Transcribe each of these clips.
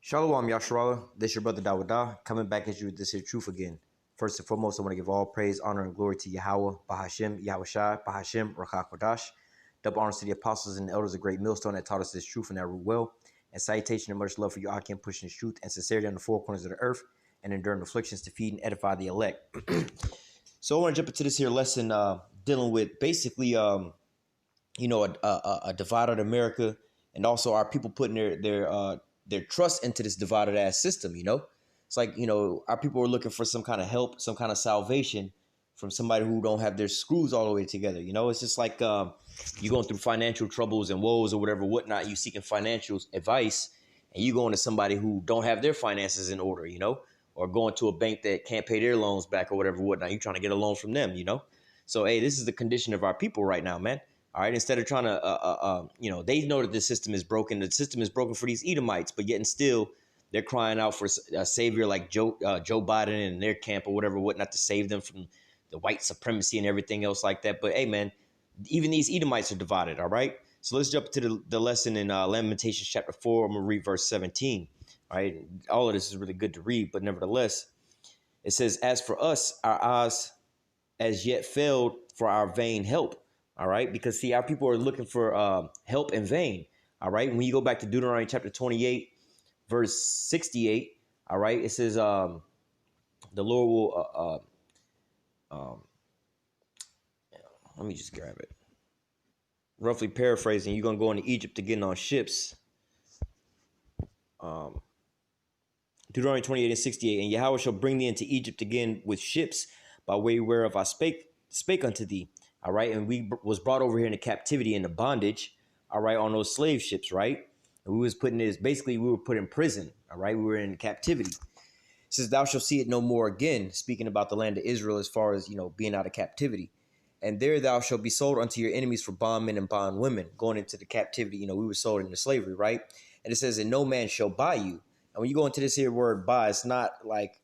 Shalom Yasharala, this your brother Dawadah, coming back at you with this here truth again. First and foremost, I want to give all praise, honor, and glory to Yahweh, Bahashim, Yahushai, Bahashim, Rakha Kodash. Double honors to the apostles and the elders of Great Millstone that taught us this truth and that rule well. And salutation and much love for you, Akim, pushing this truth and sincerity on the four corners of the earth and enduring afflictions to feed and edify the elect. So I want to jump into this here lesson dealing with basically, a divided America and also our people putting their trust into this divided ass system. It's like, our people are looking for some kind of help, some kind of salvation from somebody who don't have their screws all the way together. It's just like you going through financial troubles and woes or whatnot, you seeking financial advice and you going to somebody who don't have their finances in order, or going to a bank that can't pay their loans back or whatnot. You trying to get a loan from them, So, hey, this is the condition of our people right now, man. All right. Instead of trying to, they know that the system is broken. The system is broken for these Edomites, but yet and still they're crying out for a savior like Joe Biden and their camp or whatnot to save them from the white supremacy and everything else like that. But hey, man, even these Edomites are divided. All right. So let's jump to the lesson in Lamentations chapter 4. I'm going to read verse 17. All right. All of this is really good to read, but nevertheless, it says, as for us, our eyes as yet failed for our vain help. All right. Because, see, our people are looking for help in vain. All right. When you go back to Deuteronomy chapter 28, verse 68. All right. It says the Lord will let me just grab it. Roughly paraphrasing, you're going to go into Egypt to get on ships. Deuteronomy 28 and 68. And Yahweh shall bring thee into Egypt again with ships by way whereof I spake unto thee. All right. And we was brought over here into captivity, into bondage. All right. On those slave ships. Right. And we was we were put in prison. All right. We were in captivity. It says, thou shalt see it no more again. Speaking about the land of Israel as far as, being out of captivity. And there thou shalt be sold unto your enemies for bondmen and bondwomen, going into the captivity. We were sold into slavery. Right. And it says, and no man shall buy you. And when you go into this here word buy, it's not like,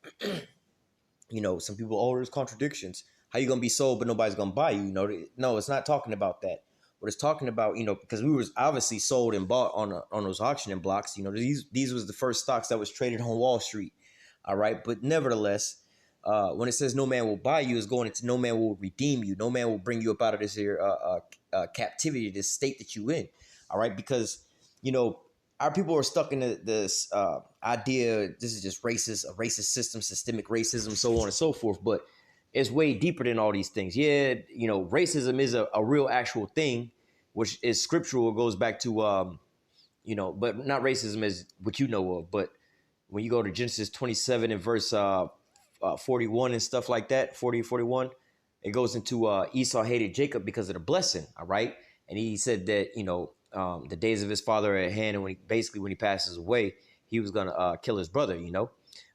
some people, there's contradictions. How you going to be sold, but nobody's going to buy you? No, it's not talking about that. What it's talking about, because we was obviously sold and bought on those auctioning blocks. These was the first stocks that was traded on Wall Street. All right. But nevertheless, when it says no man will buy you, is going into no man will redeem you. No man will bring you up out of this here captivity, this state that you in. All right. Because, our people are stuck in this idea. This is just a racist system, systemic racism, so on and so forth. But it's way deeper than all these things. Yeah, racism is a real actual thing, which is scriptural. It goes back to, but not racism as what you know of. But when you go to Genesis 27 and verse 41 and stuff like that, 40, 41, it goes into Esau hated Jacob because of the blessing. All right. And he said that, the days of his father are at hand. And when he passes away, he was going to kill his brother,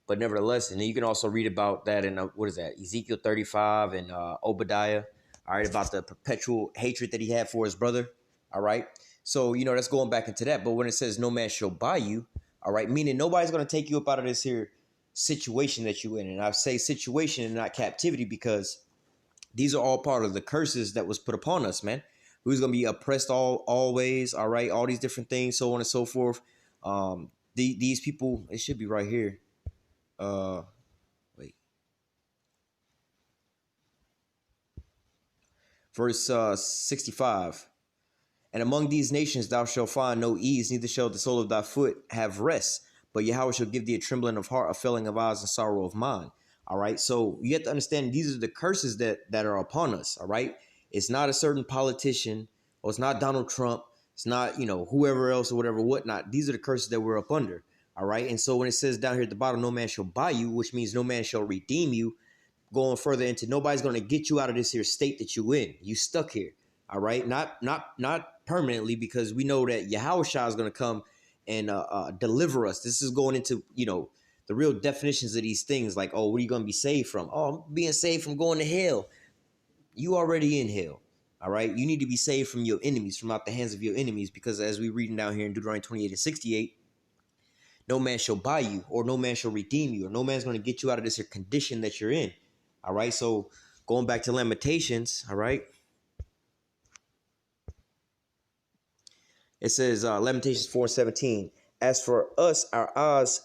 But nevertheless, and then you can also read about that in, Ezekiel 35 and Obadiah, all right, about the perpetual hatred that he had for his brother, all right? So, that's going back into that. But when it says no man shall buy you, all right, meaning nobody's going to take you up out of this here situation that you're in. And I say situation and not captivity because these are all part of the curses that was put upon us, man. Who's going to be oppressed always, all right, all these different things, so on and so forth. These people, it should be right here. Wait. Verse 65. And among these nations thou shalt find no ease, neither shall the sole of thy foot have rest. But Yahweh shall give thee a trembling of heart, a failing of eyes, and sorrow of mind. All right. So you have to understand these are the curses that are upon us. All right. It's not a certain politician, or it's not Donald Trump. It's not, whoever else or whatnot. These are the curses that we're up under. All right. And so when it says down here at the bottom, no man shall buy you, which means no man shall redeem you, going further into nobody's going to get you out of this here state that you in. You stuck here. All right. Not permanently, because we know that Yahweh Shah is going to come and deliver us. This is going into, the real definitions of these things. Like, what are you going to be saved from? I'm being saved from going to hell. You already in hell. All right. You need to be saved from your enemies, from out the hands of your enemies, because as we're reading down here in Deuteronomy 28 and 68, no man shall buy you, or no man shall redeem you, or no man's going to get you out of this here condition that you're in. All right. So going back to Lamentations. All right. It says Lamentations 4:17. As for us, our eyes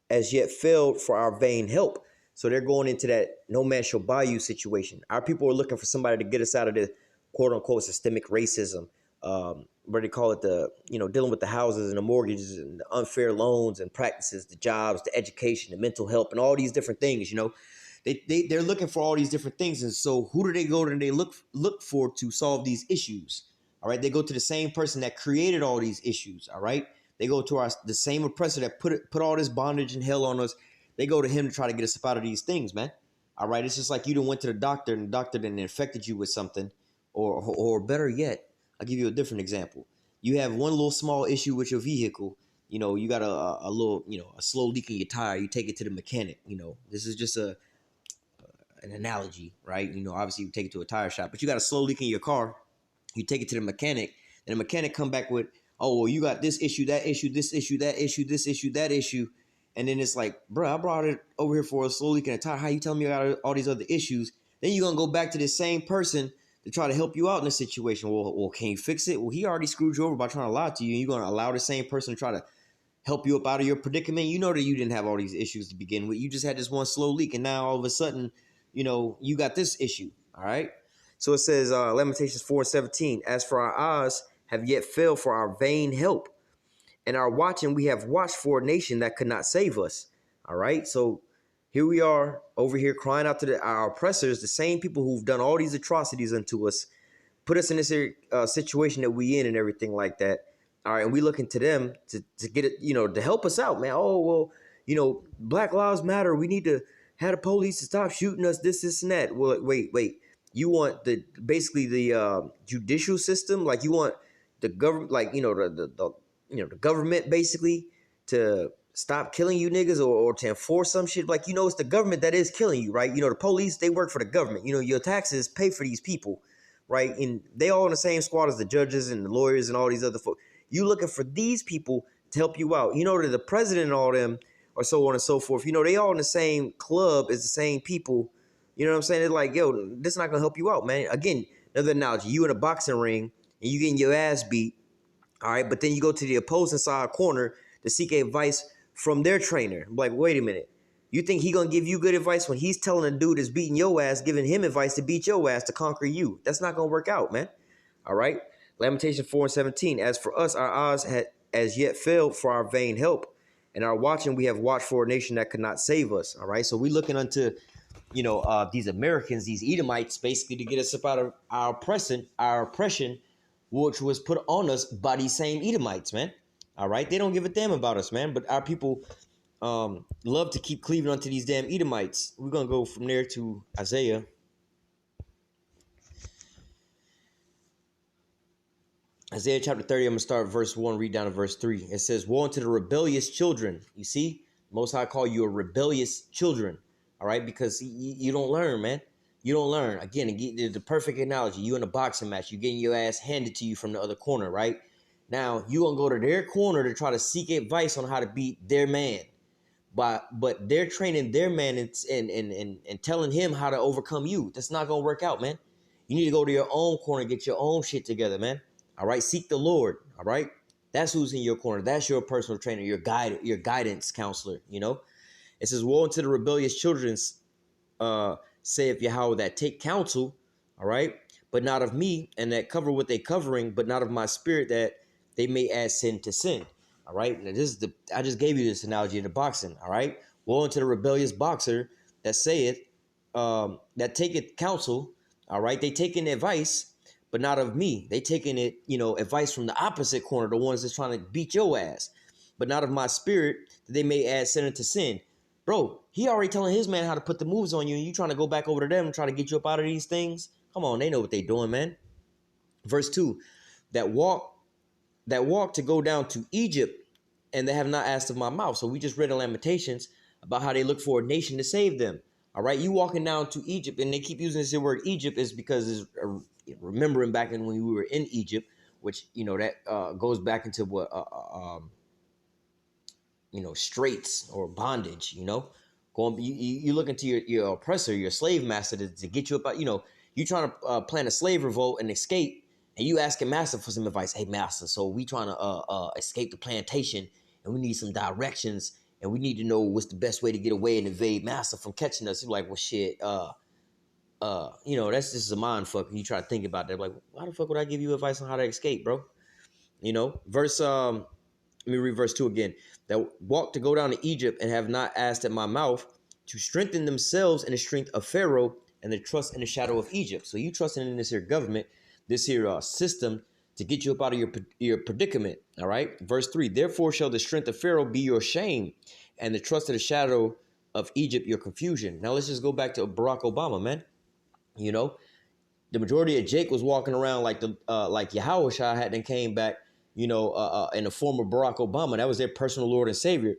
as yet failed for our vain help. So they're going into that no man shall buy you situation. Our people are looking for somebody to get us out of the quote unquote systemic racism. What do they call it? The dealing with the houses and the mortgages and the unfair loans and practices, the jobs, the education, the mental health, and all these different things. They're looking for all these different things. And so who do they go to? They look for to solve these issues. All right, they go to the same person that created all these issues. All right, they go to the same oppressor that put all this bondage and hell on us. They go to him to try to get us up out of these things, man. All right, it's just like you done went to the doctor and the doctor then infected you with something, or better yet, I'll give you a different example. You have one little small issue with your vehicle. You got a little, a slow leak in your tire. You take it to the mechanic. This is just an analogy, right? Obviously you take it to a tire shop, but you got a slow leak in your car. You take it to the mechanic, and the mechanic come back with, oh, well, you got this issue, that issue, this issue, that issue, this issue, that issue. And then it's like, bro, I brought it over here for a slow leak in a tire. How you telling me I got all these other issues? Then you're going to go back to the same person to try to help you out in this situation. Well, can you fix it? Well, he already screwed you over by trying to lie to you. And you're going to allow the same person to try to help you up out of your predicament. You know that you didn't have all these issues to begin with. You just had this one slow leak. And now all of a sudden, you got this issue. All right. So it says, Lamentations 4:17, as for our eyes have yet failed for our vain help, and our watching we have watched for a nation that could not save us. All right. So here we are over here crying out to our oppressors, the same people who've done all these atrocities unto us, put us in this situation that we in and everything like that. All right. And we looking to them to get it, to help us out, man. Oh, well, Black Lives Matter. We need to have the police to stop shooting us, this, and that. Well, wait. You want basically the judicial system, like you want the government, like the government basically to stop killing you niggas or to enforce some shit. Like it's the government that is killing you, right? The police, they work for the government. Your taxes pay for these people, right? And they all in the same squad as the judges and the lawyers and all these other folks. You looking for these people to help you out. That the president and all them, or so on and so forth. They all in the same club as the same people. You know what I'm saying? It's like, yo, this is not gonna help you out, man. Again, another analogy: you in a boxing ring and you getting your ass beat, all right, but then you go to the opposing side corner to seek advice from their trainer. I'm like, wait a minute, you think he gonna give you good advice when he's telling a dude that's beating your ass, giving him advice to beat your ass to conquer you? That's not gonna work out, man. All right. Lamentation 4:17. As for us, our eyes had as yet failed for our vain help, and our watching we have watched for a nation that could not save us. All right. So we looking unto these Americans, these Edomites, basically to get us up out of our oppression, which was put on us by these same Edomites, man. All right. They don't give a damn about us, man. But our people love to keep cleaving onto these damn Edomites. We're going to go from there to Isaiah. Isaiah chapter 30, I'm going to start verse 1, read down to verse 3. It says, woe unto the rebellious children. You see, Most High call you a rebellious children. All right, because you don't learn, man. You don't learn. Again, the perfect analogy. You in a boxing match. You getting your ass handed to you from the other corner, right? Now, you going to go to their corner to try to seek advice on how to beat their man. But they're training their man and telling him how to overcome you. That's not going to work out, man. You need to go to your own corner and get your own shit together, man. All right, seek the Lord, all right? That's who's in your corner. That's your personal trainer, your guidance counselor, It says, woe unto the rebellious children, saith Yahweh, that take counsel, all right, but not of me, and that cover what they covering, but not of my spirit, that they may add sin to sin. All right. Now I just gave you this analogy in the boxing. All right. Woe unto the rebellious boxer that saith, that taketh counsel. All right. They taking advice, but not of me. They taking it, advice from the opposite corner, the ones that's trying to beat your ass, but not of my spirit, that they may add sin to sin. Bro, he already telling his man how to put the moves on you, and you trying to go back over to them and try to get you up out of these things. Come on, they know what they doing, man. Verse 2, that walk to go down to Egypt, and they have not asked of my mouth. So we just read in Lamentations about how they look for a nation to save them. All right, you walking down to Egypt, and they keep using this word Egypt is because it's remembering back when we were in Egypt, which that goes back into what straits or bondage. You look into your oppressor, your slave master to get you up. You trying to plan a slave revolt and escape. And you asking master for some advice. Hey, master, so we trying to escape the plantation and we need some directions, and we need to know what's the best way to get away and evade Massa from catching us. You're like, well, shit, that's just a mind fuck. And you try to think about that, like, why the fuck would I give you advice on how to escape, bro? Let me read verse 2 again. That walk to go down to Egypt and have not asked at my mouth to strengthen themselves in the strength of Pharaoh and the trust in the shadow of Egypt. So you trusting in this here government, this here system to get you up out of your predicament. All right. Verse 3. Therefore shall the strength of Pharaoh be your shame, and the trust of the shadow of Egypt your confusion. Now let's just go back to Barack Obama, man. The majority of Jake was walking around like Yahweh Shai had then came back, in the form of Barack Obama. That was their personal Lord and Savior.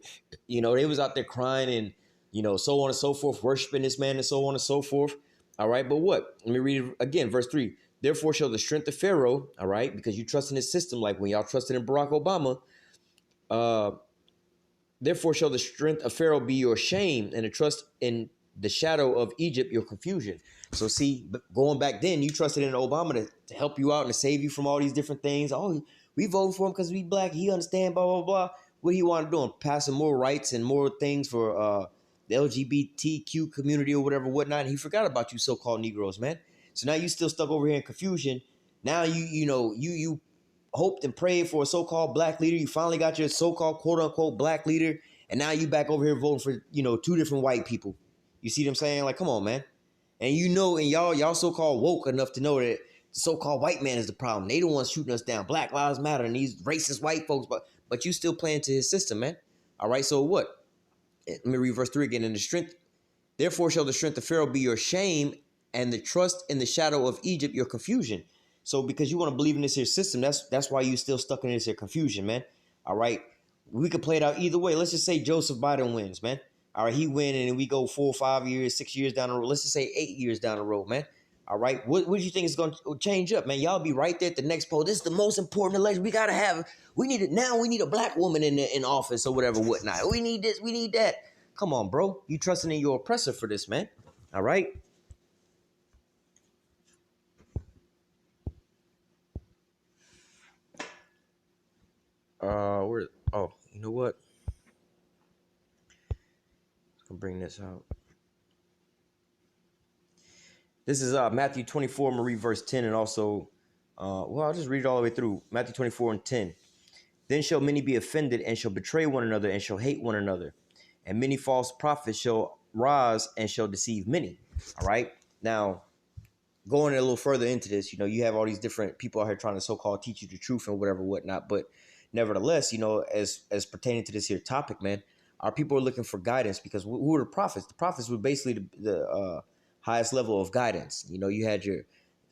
They was out there crying and, so on and so forth, worshiping this man and so on and so forth. All right. But what? Let me read it again. Verse 3. Therefore shall the strength of Pharaoh, all right, because you trust in his system, like when y'all trusted in Barack Obama, therefore shall the strength of Pharaoh be your shame, and the trust in the shadow of Egypt your confusion. So see, going back then, you trusted in Obama to help you out and to save you from all these different things. Oh, we voted for him because we black. He understand, blah, blah, blah. What he wanted to do? Passing more rights and more things for the LGBTQ community or whatever, whatnot. And he forgot about you so-called Negroes, man. So now you still stuck over here in confusion. Now you hoped and prayed for a so-called black leader. You finally got your so-called quote-unquote black leader. And now you back over here voting for, two different white people. You see what I'm saying? Like, come on, man. And and y'all so-called woke enough to know that the so-called white man is the problem. They the ones shooting us down. Black Lives Matter and these racist white folks, but you still playing to his system, man. All right, so what? Let me read verse 3 again. Therefore shall the strength of Pharaoh be your shame, and the trust in the shadow of Egypt your confusion. So because you want to believe in this here system, that's why you still stuck in this here confusion, man. All right, we could play it out either way. Let's just say Joseph Biden wins, man. All right, he win, and then we go 4, 5 years, 6 years down the road. Let's just say 8 years down the road, man. All right, what do you think is going to change up, man? Y'all be right there at the next poll. This is the most important election. We need it now. We need a black woman in office or whatever, whatnot. We need this. We need that. Come on, bro. You trusting in your oppressor for this, man. All right. You know what? I'll bring this out. This is Matthew 24, Marie verse 10, and also, I'll just read it all the way through. Matthew 24 and 10. Then shall many be offended and shall betray one another and shall hate one another. And many false prophets shall rise and shall deceive many. All right. Now, going a little further into this, you have all these different people out here trying to so-called teach you the truth and whatever, whatnot. But nevertheless, as pertaining to this here topic, man, our people are looking for guidance because who are the prophets? The prophets were basically the highest level of guidance. You had your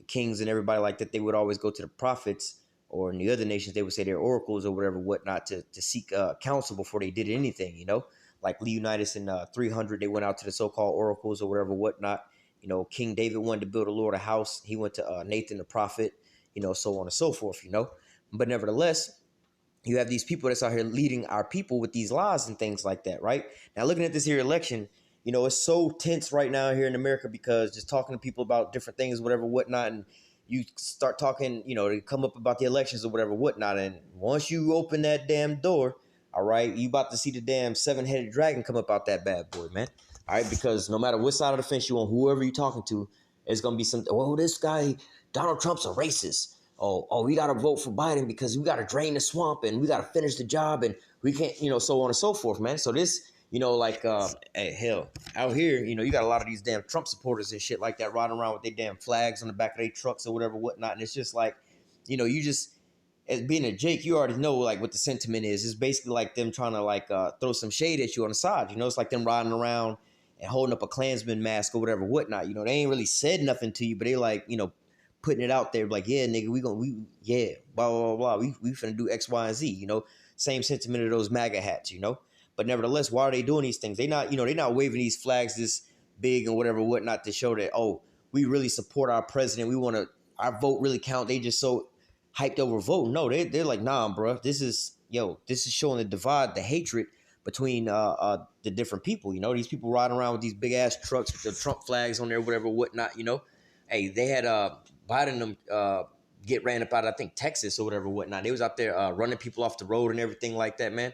kings and everybody like that. They would always go to the prophets, or in the other nations, they would say their oracles or whatever, whatnot, to seek counsel before they did anything, Like Leonidas in 300, they went out to the so-called oracles or whatever, whatnot. King David wanted to build a Lord a house. He went to Nathan the prophet, so on and so forth, But nevertheless, you have these people that's out here leading our people with these lies and things like that, right? Now, looking at this here election, it's so tense right now here in America because just talking to people about different things, whatever, whatnot, and you start talking, they come up about the elections or whatever, whatnot, and once you open that damn door, all right, you about to see the damn 7-headed dragon come up out that bad boy, man. All right, because no matter what side of the fence you on, whoever you're talking to, it's going to be something, this guy, Donald Trump's a racist. Oh, we got to vote for Biden because we got to drain the swamp and we got to finish the job and we can't, so on and so forth, man. So this, hey, hell, out here, you got a lot of these damn Trump supporters and shit like that riding around with their damn flags on the back of their trucks or whatever, whatnot. And it's just like, you just, as being a Jake, you already know like what the sentiment is. It's basically like them trying to throw some shade at you on the side. It's like them riding around and holding up a Klansman mask or whatever, whatnot. They ain't really said nothing to you, but they putting it out there like, yeah, nigga, blah, blah, blah, blah. We finna do X, Y, and Z, Same sentiment of those MAGA hats, But nevertheless, why are they doing these things? They not, they not waving these flags this big and whatever, whatnot to show that, we really support our president. We want to, our vote really count. They just so hyped over vote. No, they're like, nah, bro, this is showing the divide, the hatred between the different people. These people riding around with these big ass trucks with the Trump flags on there, whatever, whatnot, Hey, they had Biden them get ran up out of, I think, Texas or whatever, whatnot. They was out there running people off the road and everything like that, man.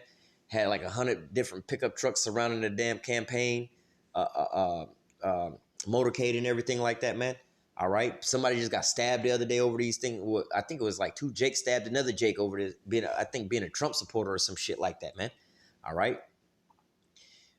had like 100 different pickup trucks surrounding the damn campaign, uh, uh, motorcade and everything like that, man. All right. Somebody just got stabbed the other day over these things. Well, I think it was like two Jake stabbed another Jake over this being a Trump supporter or some shit like that, man. All right.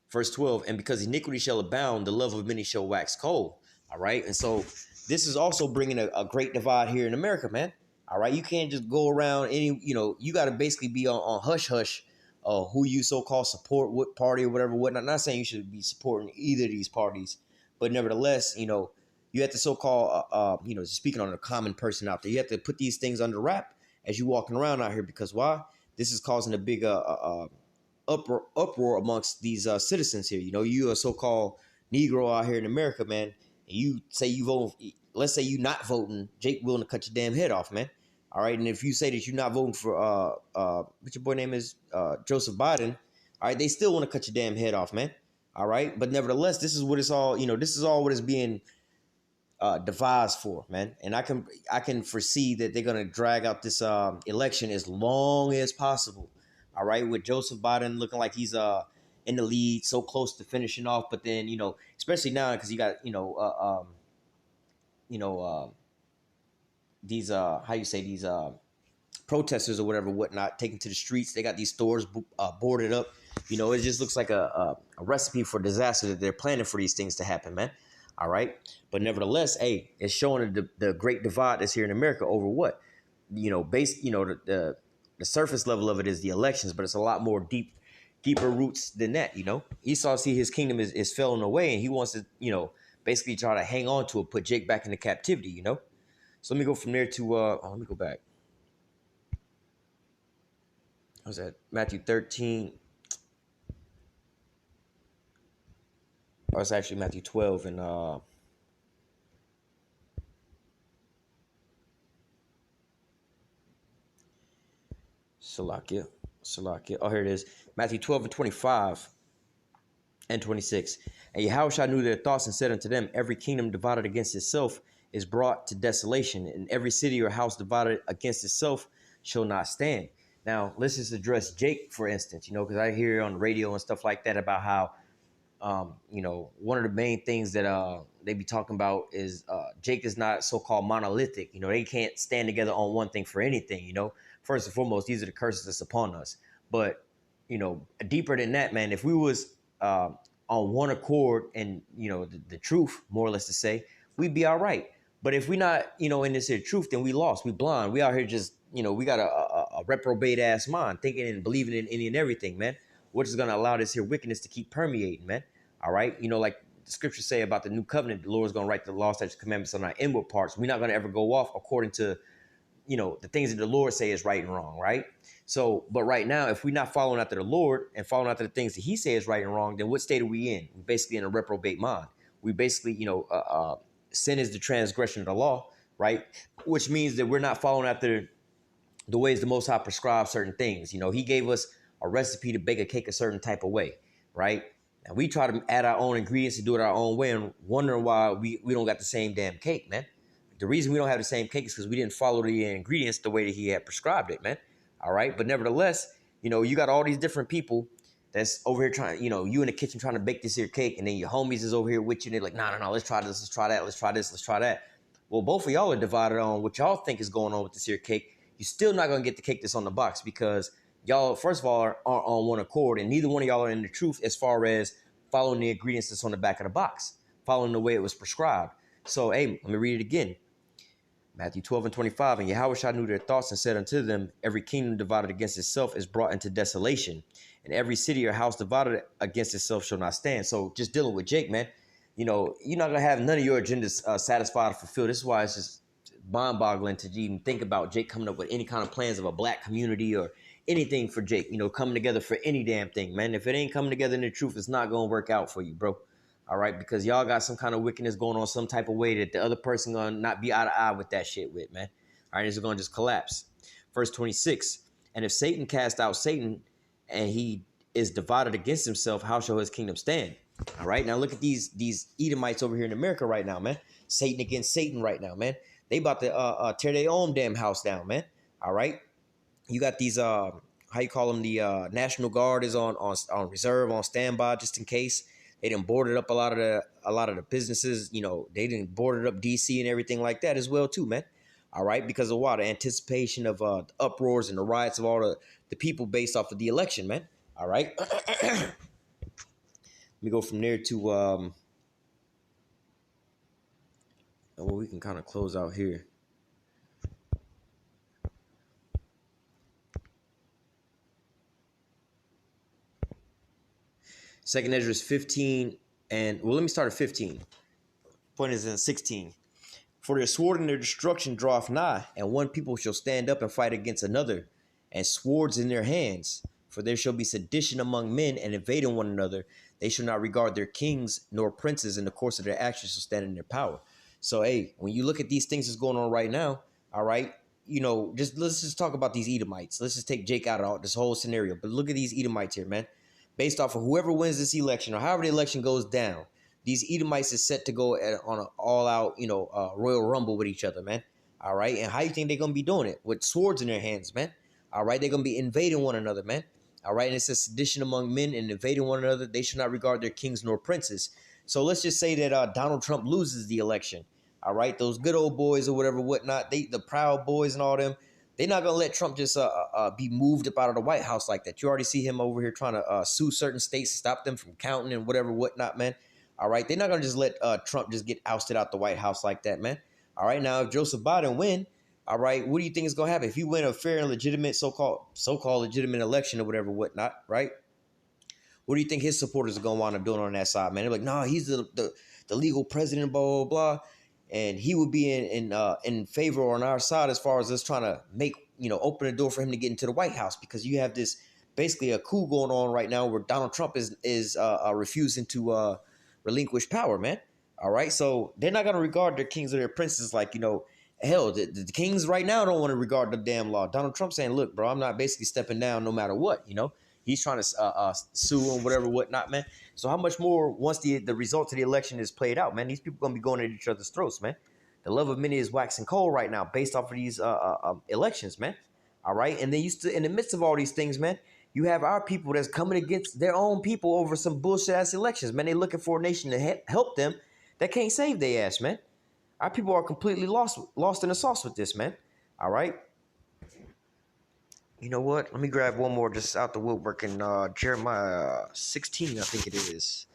Verse 12, and because iniquity shall abound, the love of many shall wax cold. All right. And so this is also bringing a great divide here in America, man. All right. You can't just go around you got to basically be on hush hush who you so-called support, what party or whatever, whatnot. Not saying you should be supporting either of these parties, but nevertheless, you have to so-called, speaking on a common person out there, you have to put these things under wrap as you walking around out here, because why? This is causing a big uproar amongst these citizens here. You a so-called Negro out here in America, man, and you say you vote. Let's say you not voting, Jake willing to cut your damn head off, man. All right, and if you say that you're not voting for what your boy name is, Joseph Biden, all right, they still want to cut your damn head off, man. All right, but nevertheless, this is what it's all. This is all what is being devised for, man. And I can foresee that they're gonna drag out this election as long as possible. All right, with Joseph Biden looking like he's in the lead, so close to finishing off, but then especially now because you got these how you say these protesters or whatever whatnot taken to the streets. They got these stores boarded up. It just looks like a recipe for disaster that they're planning for these things to happen, man. All right, but nevertheless, hey, it's showing the great divide that's here in America over what the surface level of it is the elections, but it's a lot more deeper roots than that. Esau see his kingdom is falling away, and he wants to basically try to hang on to it, put Jake back into captivity. So let me go from there to let me go back. What was that? Matthew 13. Oh, it's actually Matthew 12 and Salakia. Oh, here it is. Matthew 12 and 25 and 26. And Yahushua knew their thoughts and said unto them, every kingdom divided against itself is brought to desolation, and every city or house divided against itself shall not stand. Now, let's just address Jake, for instance, because I hear on the radio and stuff like that about how one of the main things that they be talking about is Jake is not so-called monolithic. They can't stand together on one thing for anything. First and foremost, these are the curses that's upon us. But deeper than that, man, if we was on one accord and the truth, more or less to say, we'd be all right. But if we not in this here truth, then we lost. We blind. We out here just we got a reprobate ass mind, thinking and believing in any and everything, man. Which is going to allow this here wickedness to keep permeating, man. All right. Like the scriptures say about the new covenant, the Lord is going to write the law, statutes, commandments on our inward parts. We're not going to ever go off according to, the things that the Lord say is right and wrong. Right. So, but right now, if we're not following after the Lord and following after the things that he says is right and wrong, then what state are we in? We're basically in a reprobate mind. We basically, sin is the transgression of the law. Right. Which means that we're not following after the ways the Most High prescribes certain things. He gave us a recipe to bake a cake a certain type of way, right? And we try to add our own ingredients to do it our own way and wondering why we don't got the same damn cake, man. The reason we don't have the same cake is because we didn't follow the ingredients the way that he had prescribed it, man. All right. But nevertheless, you got all these different people that's over here trying, you in the kitchen trying to bake this here cake, and then your homies is over here with you. And they're like, no, let's try this, let's try that, let's try this, let's try that. Well, both of y'all are divided on what y'all think is going on with this here cake. You're still not going to get the cake that's on the box because y'all, first of all, are on one accord, and neither one of y'all are in the truth as far as following the ingredients that's on the back of the box, following the way it was prescribed. So, hey, let me read it again. Matthew 12 and 25, and Yahushua knew their thoughts and said unto them, every kingdom divided against itself is brought into desolation, and every city or house divided against itself shall not stand. So just dealing with Jake, man, you're not going to have none of your agendas satisfied or fulfilled. This is why it's just mind-boggling to even think about Jake coming up with any kind of plans of a black community or anything for Jake, coming together for any damn thing, man. If it ain't coming together in the truth, it's not going to work out for you, bro. All right, because y'all got some kind of wickedness going on some type of way that the other person going to not be eye to eye with that shit with, man. All right, it's going to just collapse. Verse 26, and if Satan cast out Satan and he is divided against himself, how shall his kingdom stand? All right, now look at these Edomites over here in America right now, man. Satan against Satan right now, man. They about to tear their own damn house down, man. All right, you got these how you call them, the National Guard is on reserve, on standby, just in case. They didn't boarded up a lot of the businesses. They didn't boarded up DC and everything like that as well too, man. All right, because of what? The anticipation of the uproars and the riots of all the people based off of the election, man. All right. Let me go from there to well, we can kind of close out here. Second Ezra is 15, and well, let me start at 15. Point is in 16. For their sword and their destruction draweth nigh, and one people shall stand up and fight against another, and swords in their hands. For there shall be sedition among men, and invading one another. They shall not regard their kings nor princes, in the course of their actions shall stand in their power. So, hey, when you look at these things that's going on right now, all right, let's just talk about these Edomites. Let's just take Jake out of this whole scenario. But look at these Edomites here, man. Based off of whoever wins this election or however the election goes down, these Edomites is set to go on an all-out, Royal Rumble with each other, man. All right, and how you think they're gonna be doing it? With swords in their hands, man. All right, they're gonna be invading one another, man. All right, and it says sedition among men and invading one another. They shall not regard their kings nor princes. So let's just say that Donald Trump loses the election. All right, those good old boys or whatever, whatnot, the Proud Boys and all them, they're not gonna let Trump just be moved up out of the White House like that. You already see him over here trying to sue certain states to stop them from counting and whatever, whatnot, man. All right, they're not gonna just let Trump just get ousted out the White House like that, man. All right, now if Joseph Biden win, all right, what do you think is gonna happen if he win a fair and legitimate so-called legitimate election or whatever, whatnot, right? What do you think his supporters are gonna wind up doing on that side, man? They're like, nah, he's the legal president, blah blah blah, and he would be in favor on our side as far as us trying to make open the door for him to get into the White House, because you have this basically a coup going on right now where Donald Trump is refusing to relinquish power, man. All right, so they're not gonna regard their kings or their princes like hell. The kings right now don't want to regard the damn law. Donald Trump saying, "Look, bro, I'm not basically stepping down no matter what." He's trying to sue and whatever, whatnot, man. So how much more once the results of the election is played out, man? These people gonna be going at each other's throats, man. The love of many is waxing cold right now, based off of these elections, man. All right, and then in the midst of all these things, man, you have our people that's coming against their own people over some bullshit ass elections, man. They looking for a nation to help them that can't save their ass, man. Our people are completely lost in the sauce with this, man. All right. You know what? Let me grab one more just out the woodwork in Jeremiah 16, I think it is.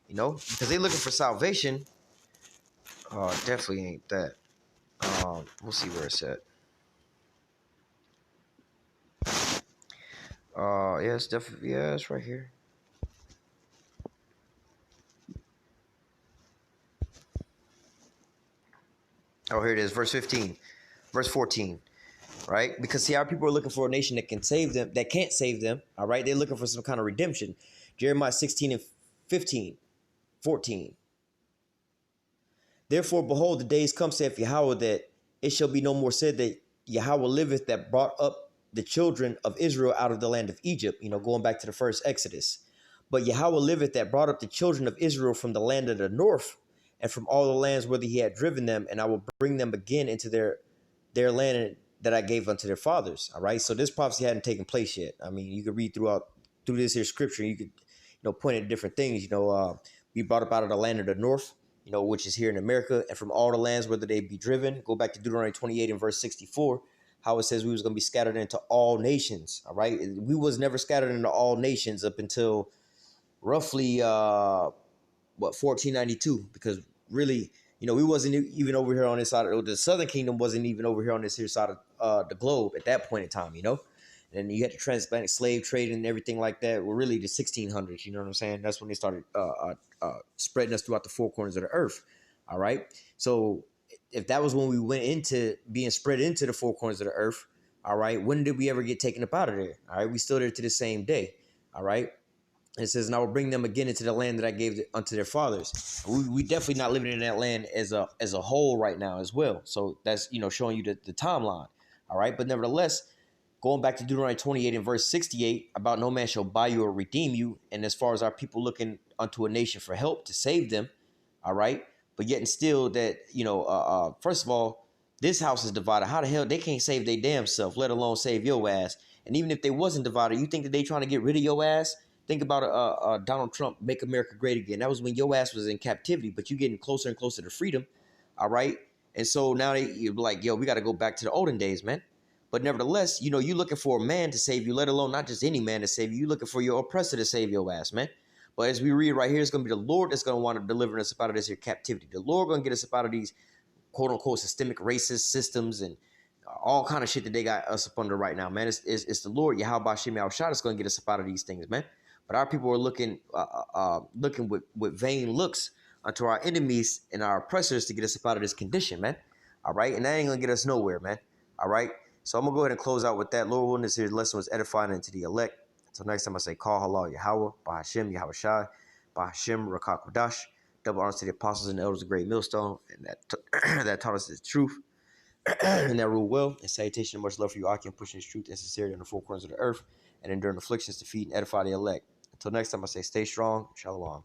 Because they looking for salvation. Definitely ain't that. We'll see where it's at. Yeah, it's definitely, yeah, it's right here. Oh, here it is, verse 15, verse 14, right? Because see, our people are looking for a nation that can save them, that can't save them, all right? They're looking for some kind of redemption. Jeremiah 16 and 15, 14. Therefore, behold, the days come, saith Yahweh, that it shall be no more said that Yahweh liveth, that brought up the children of Israel out of the land of Egypt, going back to the first Exodus. But Yahweh liveth, that brought up the children of Israel from the land of the north, and from all the lands whither he had driven them, and I will bring them again into their land that I gave unto their fathers. All right. So this prophecy hadn't taken place yet. I mean, you could read through this here scripture, you could point at different things. We brought up out of the land of the north, which is here in America, and from all the lands whether they be driven. Go back to Deuteronomy 28 and verse 64, how it says we was going to be scattered into all nations. All right. We was never scattered into all nations up until roughly 1492, because really, we wasn't even over here on this side of the Southern Kingdom, wasn't even over here on this here side of the globe at that point in time, and you had the transatlantic slave trade and everything like that. Well, really the 1600s, you know what I'm saying? That's when they started spreading us throughout the four corners of the earth. All right. So if that was when we went into being spread into the four corners of the earth, all right, when did we ever get taken up out of there? All right. We still there to the same day. All right. It says, and I will bring them again into the land that I gave unto their fathers. We definitely not living in that land as a whole right now as well. So that's, showing you the timeline. All right. But nevertheless, going back to Deuteronomy 28 and verse 68, about no man shall buy you or redeem you. And as far as our people looking unto a nation for help to save them. All right. But yet and still that, first of all, this house is divided. How the hell they can't save their damn self, let alone save your ass. And even if they wasn't divided, you think that they trying to get rid of your ass? Think about Donald Trump, Make America Great Again. That was when your ass was in captivity, but you getting closer and closer to freedom. All right. And so now you're like, yo, we got to go back to the olden days, man. But nevertheless, you looking for a man to save you, let alone not just any man to save you. You looking for your oppressor to save your ass, man. But as we read right here, it's going to be the Lord that's going to want to deliver us out of this here captivity. The Lord going to get us up out of these quote unquote systemic racist systems and all kind of shit that they got us up under right now, man. It's the Lord, Yahweh Bashem Yahushua, that's going to get us up out of these things, man. But our people are looking with vain looks unto our enemies and our oppressors to get us up out of this condition, man. All right, and that ain't gonna get us nowhere, man. All right, so I'm gonna go ahead and close out with that. Lord willing, this here lesson was edifying into the elect. Until next time, I say, call halal Yahweh, Bahashem Yahweh Shai, Bahashem Rakak Kodash. Double honors to the apostles and the elders of Great Millstone, and that taught us the truth and that rule well. And salutation and much love for you, Aki, and pushing this truth and sincerity on the four corners of the earth, and enduring afflictions to feed and edify the elect. Until next time, I say, stay strong. Shalom.